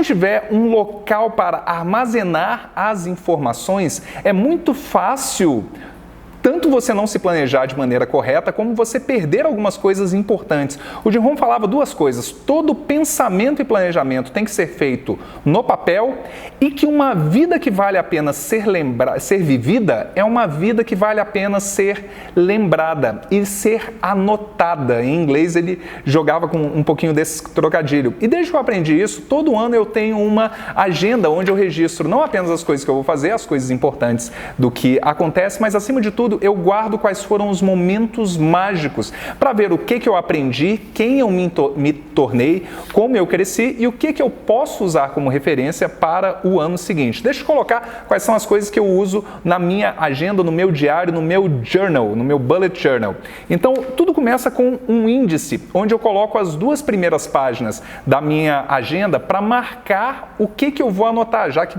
não tiver um local para armazenar as informações, é muito fácil tanto você não se planejar de maneira correta, como você perder algumas coisas importantes. O Jim Rohn falava duas coisas: todo pensamento e planejamento tem que ser feito no papel, e que uma vida que vale a pena ser vivida é uma vida que vale a pena ser lembrada e ser anotada. Em inglês ele jogava com um pouquinho desse trocadilho. E desde que eu aprendi isso, todo ano eu tenho uma agenda onde eu registro não apenas as coisas que eu vou fazer, as coisas importantes do que acontece, mas acima de tudo eu guardo quais foram os momentos mágicos para ver o que eu aprendi, quem eu me tornei, como eu cresci e o que eu posso usar como referência para o ano seguinte. Deixa eu colocar quais são as coisas que eu uso na minha agenda, no meu diário, no meu journal, no meu bullet journal. Então, tudo começa com um índice, onde eu coloco as duas primeiras páginas da minha agenda para marcar o que eu vou anotar, já que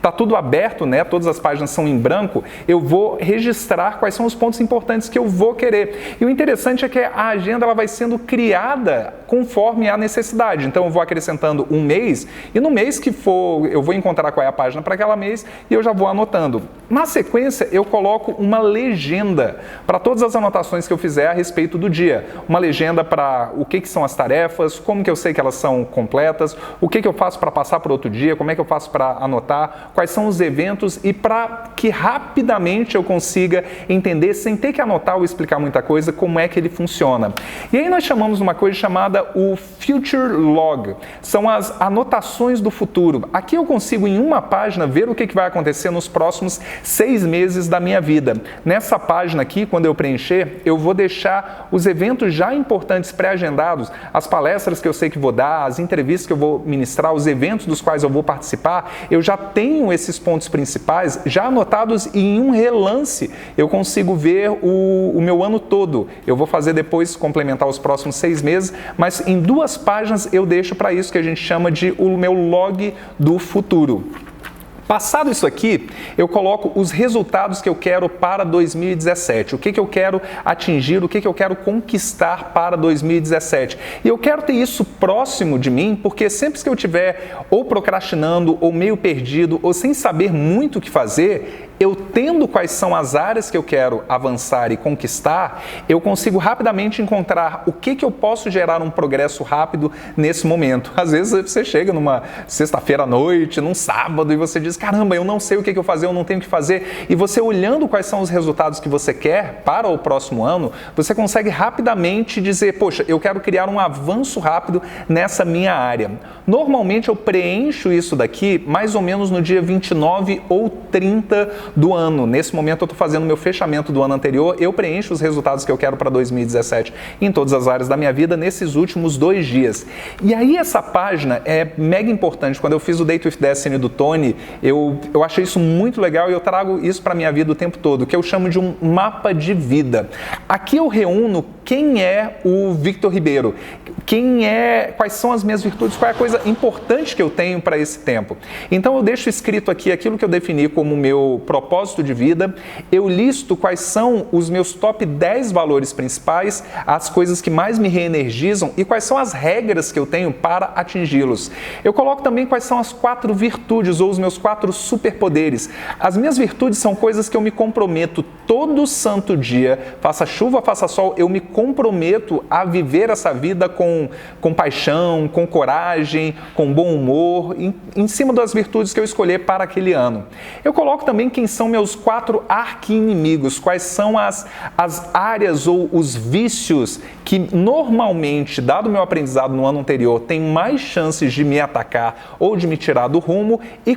tá tudo aberto, né? Todas as páginas são em branco, eu vou registrar quais são os pontos importantes que eu vou querer. E o interessante é que a agenda ela vai sendo criada conforme a necessidade. Então eu vou acrescentando um mês e no mês que for eu vou encontrar qual é a página para aquele mês e eu já vou anotando. Na sequência eu coloco uma legenda para todas as anotações que eu fizer a respeito do dia. Uma legenda para o que são as tarefas, como que eu sei que elas são completas, o que eu faço para passar para outro dia, como é que eu faço para anotar, quais são os eventos e para que rapidamente eu consiga entender, sem ter que anotar ou explicar muita coisa, como é que ele funciona. E aí nós chamamos uma coisa chamada o Future Log. São as anotações do futuro. Aqui eu consigo, em uma página, ver o que vai acontecer nos próximos 6 meses da minha vida. Nessa página aqui, quando eu preencher, eu vou deixar os eventos já importantes pré-agendados, as palestras que eu sei que vou dar, as entrevistas que eu vou ministrar, os eventos dos quais eu vou participar. Eu já tenho esses pontos principais já anotados e em um relance eu consigo ver o meu ano todo. Eu vou fazer depois, complementar os próximos 6 meses, mas em 2 páginas eu deixo para isso que a gente chama de o meu log do futuro. Passado isso aqui, eu coloco os resultados que eu quero para 2017, o que eu quero atingir, o que eu quero conquistar para 2017. E eu quero ter isso próximo de mim, porque sempre que eu estiver ou procrastinando, ou meio perdido, ou sem saber muito o que fazer, eu tendo quais são as áreas que eu quero avançar e conquistar, eu consigo rapidamente encontrar o que eu posso gerar um progresso rápido nesse momento. Às vezes você chega numa sexta-feira à noite, num sábado, e você diz: caramba, eu não sei o que eu fazer, eu não tenho o que fazer. E você olhando quais são os resultados que você quer para o próximo ano, você consegue rapidamente dizer: poxa, eu quero criar um avanço rápido nessa minha área. Normalmente eu preencho isso daqui mais ou menos no dia 29 ou 30 do ano. Nesse momento eu estou fazendo meu fechamento do ano anterior, eu preencho os resultados que eu quero para 2017 em todas as áreas da minha vida nesses últimos 2 dias. E aí essa página é mega importante. Quando eu fiz o Date with Destiny do Tony, eu achei isso muito legal e eu trago isso para a minha vida o tempo todo, que eu chamo de um mapa de vida. Aqui eu reúno quem é o Victor Ribeiro, quais são as minhas virtudes, qual é a coisa importante que eu tenho para esse tempo. Então eu deixo escrito aqui aquilo que eu defini como meu propósito de vida, eu listo quais são os meus top 10 valores principais, as coisas que mais me reenergizam e quais são as regras que eu tenho para atingi-los. Eu coloco também quais são as 4 virtudes ou os meus 4 superpoderes. As minhas virtudes são coisas que eu me comprometo todo santo dia, faça chuva, faça sol, eu me comprometo a viver essa vida com paixão, com coragem, com bom humor, em cima das virtudes que eu escolher para aquele ano. Eu coloco também quem são meus 4 arqui-inimigos, quais são as áreas ou os vícios que normalmente, dado o meu aprendizado no ano anterior, tem mais chances de me atacar ou de me tirar do rumo, e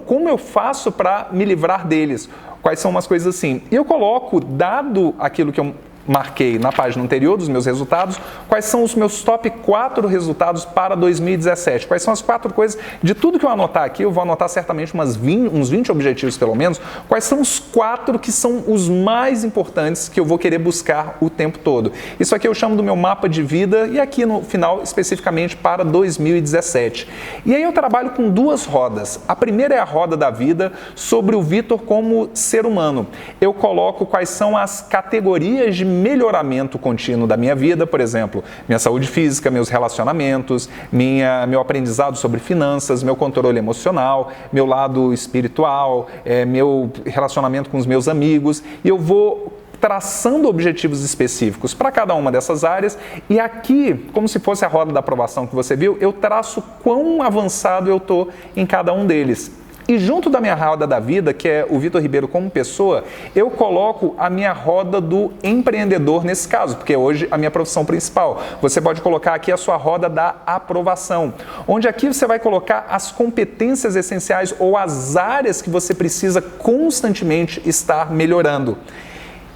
como eu faço para me livrar deles. Quais são umas coisas assim. E eu coloco, dado aquilo que eu marquei na página anterior dos meus resultados, quais são os meus top 4 resultados para 2017. Quais são as 4 coisas, de tudo que eu anotar aqui, eu vou anotar certamente uns 20 objetivos pelo menos, quais são os 4 que são os mais importantes que eu vou querer buscar o tempo todo. Isso aqui eu chamo do meu mapa de vida e aqui no final especificamente para 2017. E aí eu trabalho com 2 rodas. A primeira é a roda da vida, sobre o Vitor como ser humano. Eu coloco quais são as categorias de melhoramento contínuo da minha vida, por exemplo, minha saúde física, meus relacionamentos, meu aprendizado sobre finanças, meu controle emocional, meu lado espiritual, meu relacionamento com os meus amigos, e eu vou traçando objetivos específicos para cada uma dessas áreas, e aqui, como se fosse a roda da aprovação que você viu, eu traço quão avançado eu estou em cada um deles. E junto da minha roda da vida, que é o Vitor Ribeiro como pessoa, eu coloco a minha roda do empreendedor nesse caso, porque hoje a minha profissão principal. Você pode colocar aqui a sua roda da aprovação, onde aqui você vai colocar as competências essenciais ou as áreas que você precisa constantemente estar melhorando.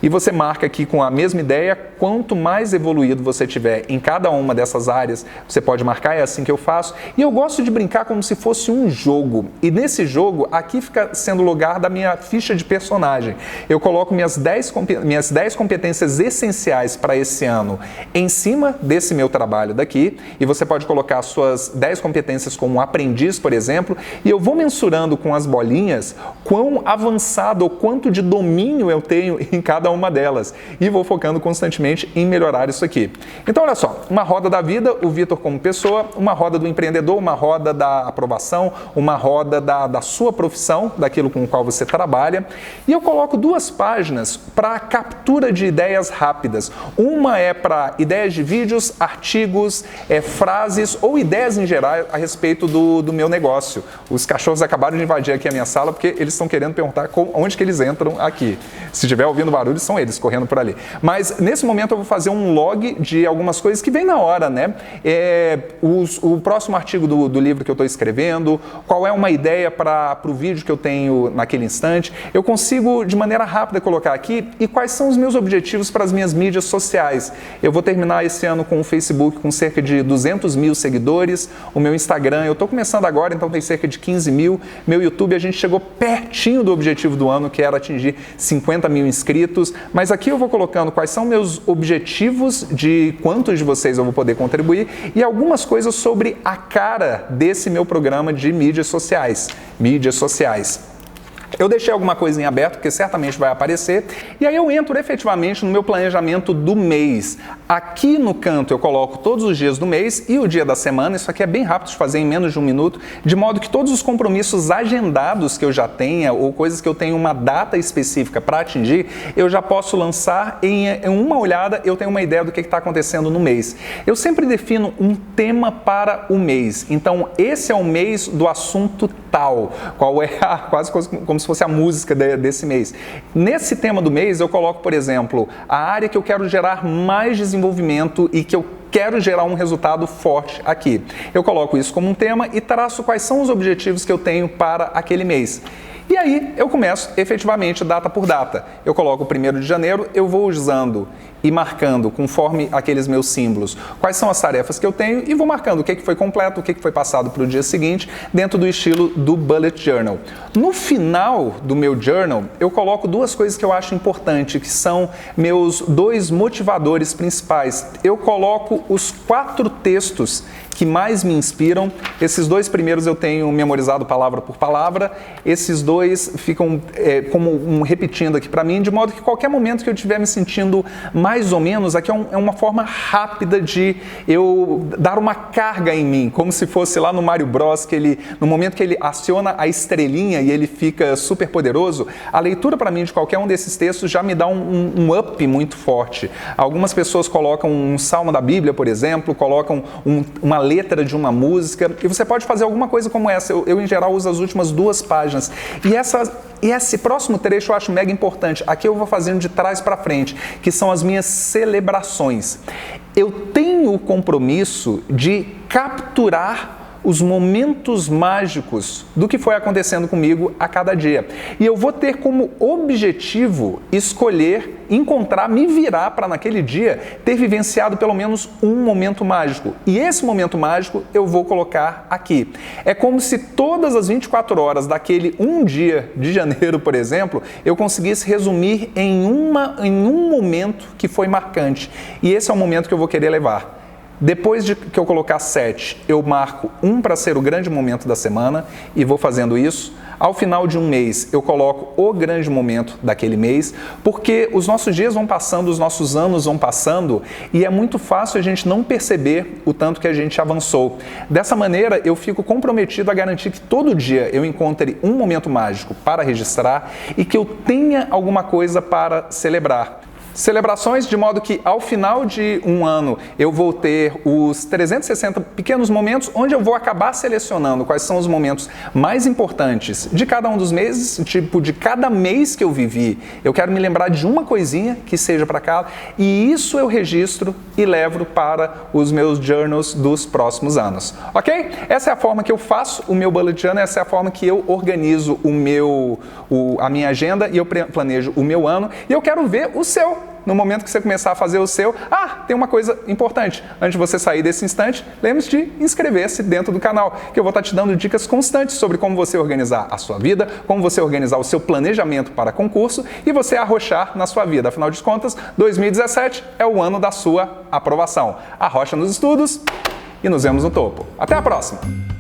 E você marca aqui com a mesma ideia, quanto mais evoluído você tiver em cada uma dessas áreas, você pode marcar, é assim que eu faço. E eu gosto de brincar como se fosse um jogo. E nesse jogo, aqui fica sendo o lugar da minha ficha de personagem. Eu coloco minhas 10 competências essenciais para esse ano em cima desse meu trabalho daqui. E você pode colocar suas 10 competências como um aprendiz, por exemplo. E eu vou mensurando com as bolinhas quão avançado ou quanto de domínio eu tenho em cada uma delas, e vou focando constantemente em melhorar isso aqui. Então, olha só, uma roda da vida, o Vitor como pessoa, uma roda do empreendedor, uma roda da aprovação, uma roda da sua profissão, daquilo com o qual você trabalha, e eu coloco 2 páginas para captura de ideias rápidas. Uma é para ideias de vídeos, artigos, frases ou ideias em geral a respeito do meu negócio. Os cachorros acabaram de invadir aqui a minha sala porque eles estão querendo perguntar onde que eles entram aqui. Se estiver ouvindo barulho, são eles correndo por ali. Mas nesse momento eu vou fazer um log de algumas coisas que vem na hora, né? O próximo artigo do livro que eu estou escrevendo, qual é uma ideia para o vídeo que eu tenho naquele instante. Eu consigo de maneira rápida colocar aqui e quais são os meus objetivos para as minhas mídias sociais. Eu vou terminar esse ano com o Facebook com cerca de 200 mil seguidores, o meu Instagram, eu estou começando agora, então tem cerca de 15 mil, meu YouTube a gente chegou pertinho do objetivo do ano, que era atingir 50 mil inscritos, mas aqui eu vou colocando quais são meus objetivos, de quantos de vocês eu vou poder contribuir e algumas coisas sobre a cara desse meu programa de mídias sociais. Eu deixei alguma coisa em aberto, porque certamente vai aparecer, e aí eu entro efetivamente no meu planejamento do mês. Aqui no canto eu coloco todos os dias do mês e o dia da semana, isso aqui é bem rápido de fazer em menos de 1 minuto, de modo que todos os compromissos agendados que eu já tenha, ou coisas que eu tenho uma data específica para atingir, eu já posso lançar em uma olhada, eu tenho uma ideia do que está acontecendo no mês. Eu sempre defino um tema para o mês, então esse é o mês do assunto tal, qual é quase como se fosse a música desse mês. Nesse tema do mês eu coloco, por exemplo, a área que eu quero gerar mais desenvolvimento e que eu quero gerar um resultado forte aqui. Eu coloco isso como um tema e traço quais são os objetivos que eu tenho para aquele mês. E aí eu começo efetivamente data por data. Eu coloco o 1º de janeiro, eu vou usando e marcando conforme aqueles meus símbolos quais são as tarefas que eu tenho e vou marcando o que foi completo, o que foi passado para o dia seguinte, dentro do estilo do Bullet Journal. No final do meu journal, eu coloco 2 coisas que eu acho importantes, que são meus 2 motivadores principais. Eu coloco os 4 textos que mais me inspiram. Esses 2 primeiros eu tenho memorizado palavra por palavra, esses 2 ficam como repetindo aqui para mim, de modo que qualquer momento que eu estiver me sentindo mais ou menos, aqui é uma forma rápida de eu dar uma carga em mim, como se fosse lá no Mario Bros, que no momento que ele aciona a estrelinha e ele fica super poderoso, a leitura para mim de qualquer um desses textos já me dá um up muito forte. Algumas pessoas colocam um salmo da Bíblia, por exemplo, colocam uma letra de uma música, e você pode fazer alguma coisa como essa. Eu em geral uso as últimas 2 páginas. E esse próximo trecho eu acho mega importante. Aqui eu vou fazendo de trás para frente, que são as minhas celebrações. Eu tenho o compromisso de capturar os momentos mágicos do que foi acontecendo comigo a cada dia. E eu vou ter como objetivo escolher, encontrar, me virar para naquele dia ter vivenciado pelo menos um momento mágico. E esse momento mágico eu vou colocar aqui. É como se todas as 24 horas daquele um dia de janeiro, por exemplo, eu conseguisse resumir em um momento que foi marcante. E esse é o momento que eu vou querer levar. Depois de que eu colocar 7, eu marco 1 para ser o grande momento da semana e vou fazendo isso. Ao final de um mês, eu coloco o grande momento daquele mês, porque os nossos dias vão passando, os nossos anos vão passando e é muito fácil a gente não perceber o tanto que a gente avançou. Dessa maneira, eu fico comprometido a garantir que todo dia eu encontre um momento mágico para registrar e que eu tenha alguma coisa para celebrar. Celebrações de modo que ao final de um ano eu vou ter os 360 pequenos momentos onde eu vou acabar selecionando quais são os momentos mais importantes de cada um dos meses, tipo de cada mês que eu vivi. Eu quero me lembrar de uma coisinha que seja para cá e isso eu registro e levo para os meus journals dos próximos anos, ok? Essa é a forma que eu faço o meu bullet journal, essa é a forma que eu organizo a minha agenda e eu planejo o meu ano e eu quero ver o seu. No momento que você começar a fazer o seu, tem uma coisa importante. Antes de você sair desse instante, lembre-se de inscrever-se dentro do canal, que eu vou estar te dando dicas constantes sobre como você organizar a sua vida, como você organizar o seu planejamento para concurso e você arrochar na sua vida. Afinal de contas, 2017 é o ano da sua aprovação. Arrocha nos estudos e nos vemos no topo. Até a próxima!